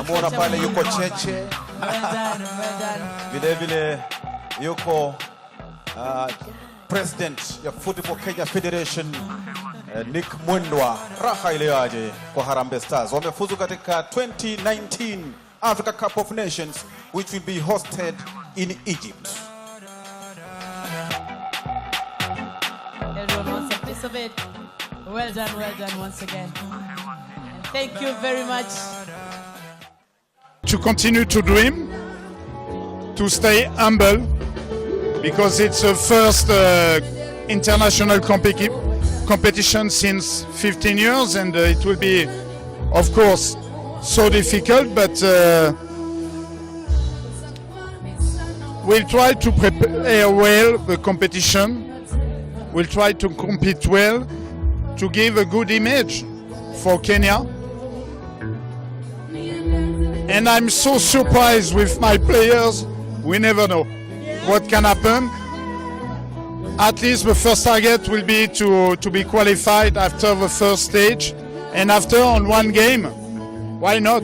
Namwona pale yuko Cheche. Vile vile yuko President ya Football Kenya Federation Nick Mwendwa. Raha ile aje kwa Harambee Stars. Wamefuzu katika 2019 Africa Cup of Nations, which will be hosted in Egypt. Everyone wants a piece of it. Well done once again. And thank you very much. To continue to dream, to stay humble, because it's the first international competition since 15 years, and it will be, of course, so difficult, but we'll try to prepare well the competition. We'll try to compete well, to give a good image for Kenya. And I'm so surprised with my players. We never know what can happen. At least the first target will be to be qualified after the first stage, and after on one game. Why not?